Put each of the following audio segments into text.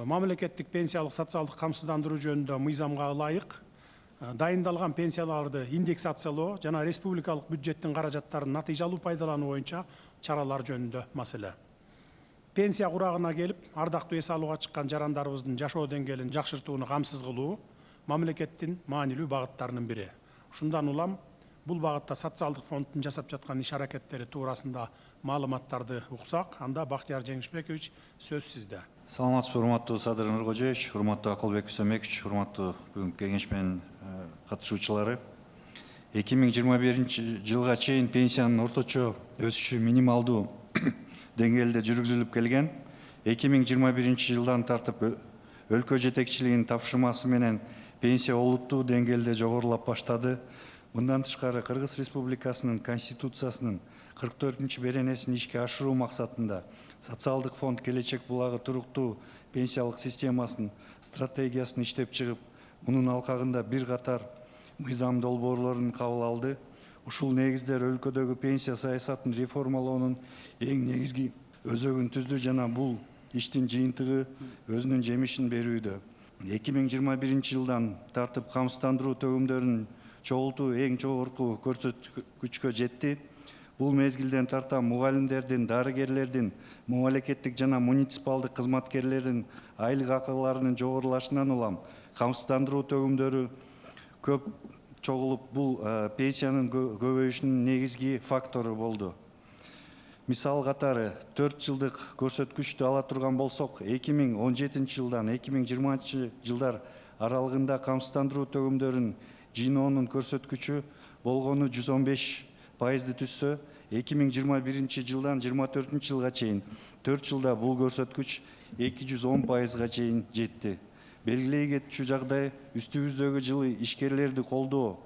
мамлекеттик пенсиялык социалдык камсыздандыруу жөнүндө мыйзамга ылайык дайындалган пенсияларды индексациялоо жана республикалык бюджеттин каражаттарын натыйжалуу пайдалануу боюнча чаралар жөнүндө маселе. Пенсия курагына келип, ардактуу эс алууга чыккан жарандарыбыздын жашоо деңгээлин жакшыртууну камсыз кылуу мамлекеттин маанилүү багыттарынын бири. Ушундан улам бул багытта социалдык фонддун жасап жаткан иш аракеттери туурасында маалыматтарды уксак, анда Бактияр Жеңишбекович сөз сизде. Саламатсызбы, урматтуу Садыр Нуркожоевич, урматтуу Акылбек Үсөмекович, урматтуу бүгүнкү кеңеш менен катышуучулары. 2021 жылга чейин пенсиянын орточо өсүшү минималдуу деңгээлде жүргүзүлүп келген. 2021 жылдан тартып өлкө жетекчилигинин тапшырмасы менен пенсия олуттуу деңгээлде жогорулап баштады. Мындан тышкары Кыргыз Республикасынын Конституциясынын 44-чү беренесин ишке ашыруу максатында социалдык фонд келечек булагы туруктуу пенсиялык системасын стратегиясын иштеп чыгып, мунун алкагында бир катар мыйзам долбоорлорун кабыл алды. Ушул негиздер өлкөдөгү пенсия саясатын реформалоонун эң негизги өзөгүн түздү жана бул иштин жыйынтыгы өзүнүн жемишин берүүдө. 2021 жылдан тартып камсыздандыруу төгүмдөрүнүн чогултуу эң жогорку көрсөткүчкө жетти. Бул мезгилден тарта мугалимдердин, дарыгерлердин, мамлекеттик жана муниципалдык кызматкерлердин айлык акыларынын жогорулашынан улам камсыздандыруу төгүмдөрү көп чогулуп, бул пенсиянын көбөйүшүнүн негизги фактору болду. Мисал катары 4 жылдык көрсөткүчтү ала турган болсок, 2017 жылдан 2020 жылдар аралыгында камсыздандыруу төгүмдөрүнүн жыйноонун көрсөткүчү болгону 115%ды түссө, 2021 жылдан 24 жылга чейин 4 жылда бул көрсөткүч 210%га чейин жетти. Белгилей кетчү жагдай үстүбүздөгү жылы ишкерлерди колдоо,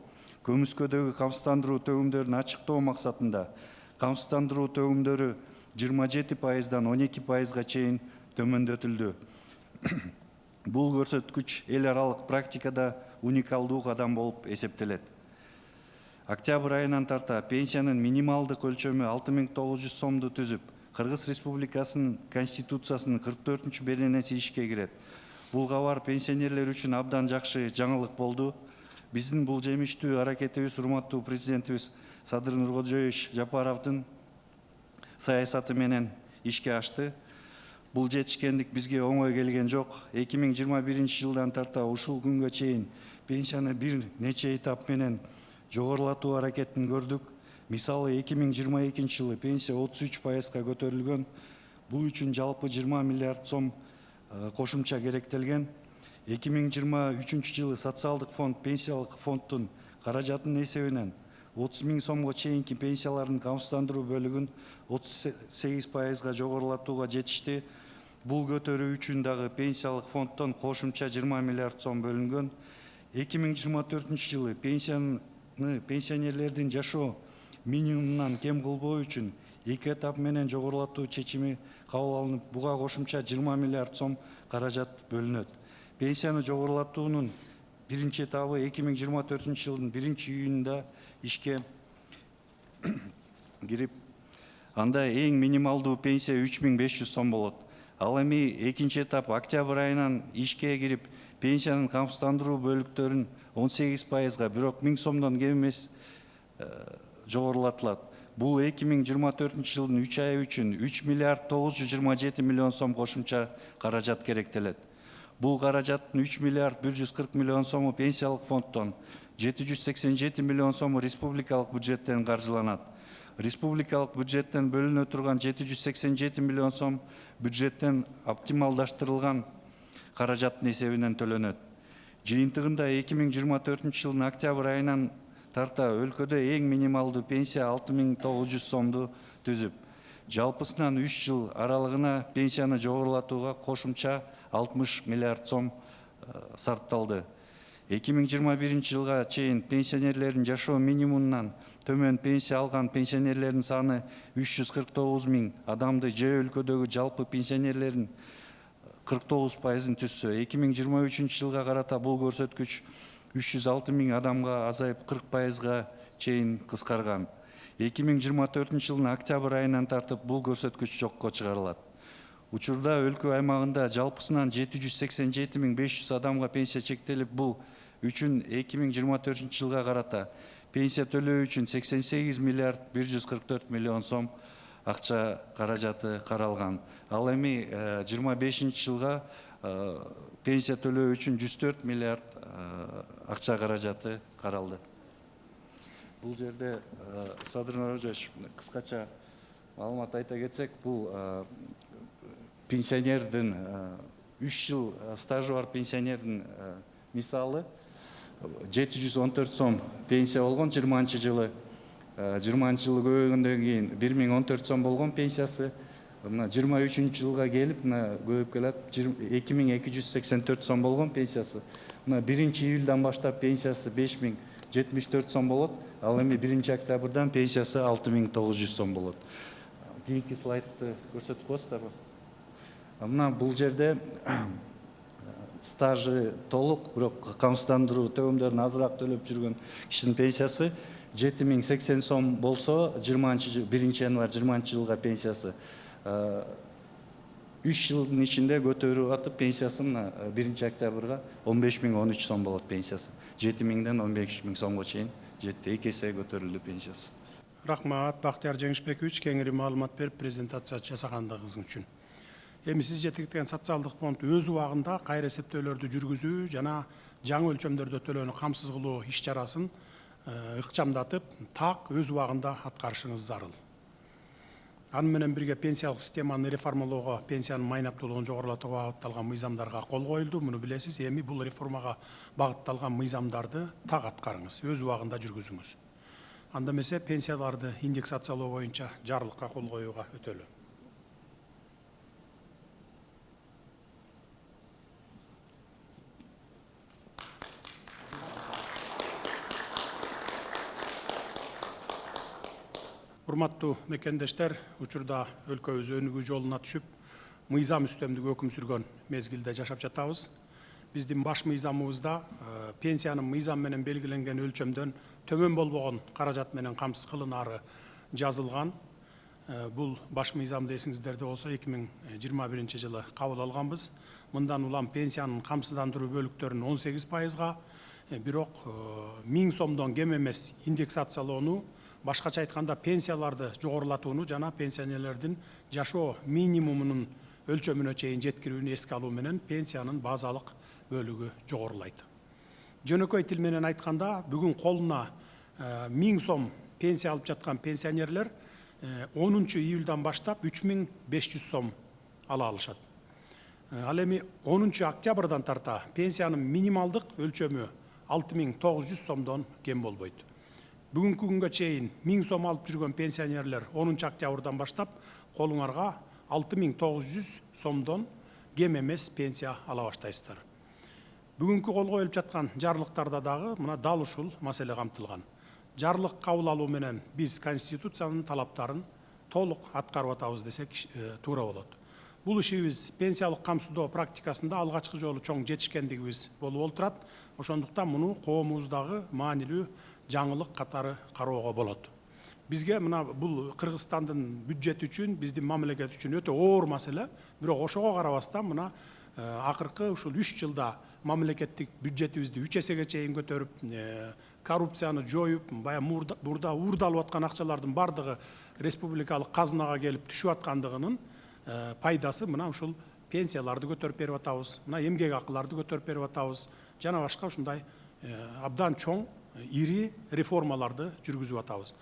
көмүскөдөгү камсыздандыруу төгүмдөрүн ачыктоо максатында камсыздандыруу төгүмдөрү 27%дан 12%га чейин төмөндөтүлдү. Бул көрсөткүч эл аралык практикада уникалдуу кадам болуп эсептелет. Октябрь айынан тарта пенсиянын минималдык өлчөмү 6900 сомду түзүп, Кыргыз Республикасынын Конституциясынын 44-чү беренеси ишке кирет. Бул кабар пенсионерлер үчүн абдан жакшы жаңылык болду. Биздин бул жемиштүү аракетибиз урматтуу президентибиз Садыр Нуркожоевич Жапаровдун саясаты менен ишке ашты. Бул жетишкендик бизге оңой келген жок. 2021 жылдан тарта ушул күнгө чейин пенсияны бир нече этап менен жогорулатуу аракетин көрдүк. Мисалы 2022 жылы пенсия 33%га көтөрүлгөн. Бул үчүн жалпы 20 миллиард сом кошумча керектелген. 2023 жылы социалдык фонд пенсиялык фонддун каражатынын эсебинен 30 000 сомго чейинки пенсиялардын камсыздандыруу бөлүгүн 38%га жогорулатууга жетишти. Бул көтөрүү үчүн дагы пенсиялык фонддон кошумча 20 миллиард сом бөлүнгөн. 2024 жылы пенсионерлердин жашоо минимумунан кем кылбоо үчүн 2 этап менен жогорулатуу чечими кабыл алынып, буга кошумча 20 миллиард сом каражат бөлүнөт. Пенсияны жогорулатуунун биринчи этабы 2024 жылдын 1-июнунда ишке кирип, анда эң минималдуу пенсия 3500 сом болот. Ал эми экинчи этап октябрь айынан ишке кирип, пенсиянын камсыздандыруу бөлүктөрүн 18%га, бирок 1000 сомдон кем эмес жогорулатылат. Бул 2024 жылдын 3 айы үчүн 3 миллиард 927 миллион сом кошумча каражат керектелет. Бул каражаттын 3 миллиард 140 миллион сому пенсиялык фонддон, 787 миллион сому республикалык бюджеттен каржыланат. Республикалык бюджеттен бөлүнө турган 787 миллион сом бюджеттен оптималдаштырылган каражаттын эсебинен төлөнөт. Жыйынтыгында 2024 жылдын октябрь айынан тарта өлкөдө эң минималдуу пенсия 6900 сомду түзүп, жалпысынан 3 жыл аралыгына пенсияны жогорулатууга кошумча 60 миллиард сом сарпталды. 2021 жылга чейин пенсионерлердин жашоо минимумунан төмөн пенсия алган пенсионерлердин саны 349 000 адамды же өлкөдөгү жалпы пенсионерлердин 49%-ын түссө, 2023 жылга карата бул көрсөткүч 306 000 адамга азайып 40%-га чейин кыскарган. 2024 жылдын октябрь айынан тартып бул көрсөткүч жокко чыгарылат. Учурда өлкө аймагында жалпысынан 787.500 адамга пенсия чектелип, бул үчүн 2024 жылга карата пенсия төлөө үчүн 88 миллиард 144 миллион сом акча каражаты каралган. Ал эми 25 жылга пенсия төлөө үчүн 104 миллиард акча каражаты каралды. Бул жерде Садыр Нурожевич кыскача маалымат айта кетсек, бул пенсионердин 3 жыл стажы бар пенсионердин мисалы 714 сом пенсия болгон 20 жылы. 20 жылы көбөйгөндөн кийин 1014 сом болгон пенсиясы. Мына 23 жылга келип көбөйүп келет 2284 сом болгон пенсиясы. Мына 1 июлдан баштап пенсиясы 5074 сом болот. Ал эми 1 октябрдан пенсиясы 6900 сом болот. Кийинки слайдты көрсөтүп коесуздарбы? Мына бул жерде стажы толук, бирок камсыздандыруу төмөмдөрүн азыраак төлөп жүргөн кишинин пенсиясы 7080 сом болсо, 1 январь 20 жылга пенсиясы 3 жылдын ичинде көтөрүп атып пенсиясын 1 октябрга 15013 сом болот пенсиясы. 7000ден 15000 сомго чейин жетти, 2 эсе көтөрүлдү пенсиясы. Рахмат, Бактияр Жеңишбекович, кеңири маалымат берип презентация жасагандыгыңыз үчүн. Эми сиз жетектеген социалдык фонд өз убагында кайра эсептөөлөрдү жүргүзүү жана жаңы өлчөмдөрдө төлөөнү камсыз кылуу иш чарасын ыкчамдатып, так өз убагында аткарышыңыз зарыл. Аны менен бирге пенсиялык системаны реформалоого, пенсиянын майнаптуулугун жогорулатууга багытталган мыйзамдарга кол коюлду. Муну билесиз. Эми бул реформага багытталган мыйзамдарды так аткарыңыз, өз убагында жүргүзүңүз. Анда эмесе пенсияларды индексациялоо боюнча жарлыкка кол коюуга өтөлү. Урматтуу мекендештер, учурда өлкөбүз өнүгүү жолуна түшүп, мыйзам үстөмдүк өкүм сүргөн мезгилде жашап жатабыз. Биздин баш мыйзамыбызда пенсиянын мыйзам менен белгиленген өлчөмдөн төмөн болбогон каражат менен камсыз кылынаары жазылган. Бул баш мыйзамды эсиңиздерде болсо 2021 жылы кабыл алганбыз. Мындан улам пенсиянын камсыздандыруу бөлүктөрүн 18%га, бирок 1000 сомдон кем эмес индексациялоону, башкача айтканда пенсияларды жогорулатууну жана пенсионерлердин жашоо минимумунун өлчөмүнө чейин жеткирүүнү эске алуу менен пенсиянын базалык бөлүгү жогорулайт. Жөнөкөй тил менен айтканда, бүгүн колуна 1000 сом пенсия алып жаткан пенсионерлер 10 июлдан баштап 3500 сом ала алышат. Ал эми 10 октябрдан тарта пенсиянын минималдык өлчөмү 6900 сомдон кем болбойт. Бүгүнкү күнгө чейин 1000 сом алып жүргөн пенсионерлер 10 октябрдан баштап колуңарга 6900 сомдон кем эмес пенсия ала баштайсыздар. Бүгүнкү кол коюлуп жаткан жарлыктарда дагы мына дал ушул маселе камтылган. Жарлык кабыл алуу менен биз Конституциянын талаптарын толук аткарып атабыз десек туура болот. Бул ишибиз пенсиялык камсыздоо практикасында алгачкы жолу чоң жетишкендигибиз болуп олтурат. Ошондуктан муну коомубуздагы маанилүү жаңылык катары кароого болот. Бизге мына бул Кыргызстандын бюджети үчүн, биздин мамлекет үчүн өтө оор маселе. Бирок ошого карабастан мына акыркы ушул 3 жылда мамлекеттик бюджетибизди 3 эсеге чейин көтөрүп, коррупцияны жоюп, баягы мурда уурдалып аткан акчалардын бардыгы республикалык казынага келип түшүп аткандыгынын пайдасы мына ушул пенсияларды көтөрүп берип атабыз, мына эмгек акыларды көтөрүп берип атабыз, жана башка ушундай абдан чоң ири реформаларды жүргүзүп атабыз.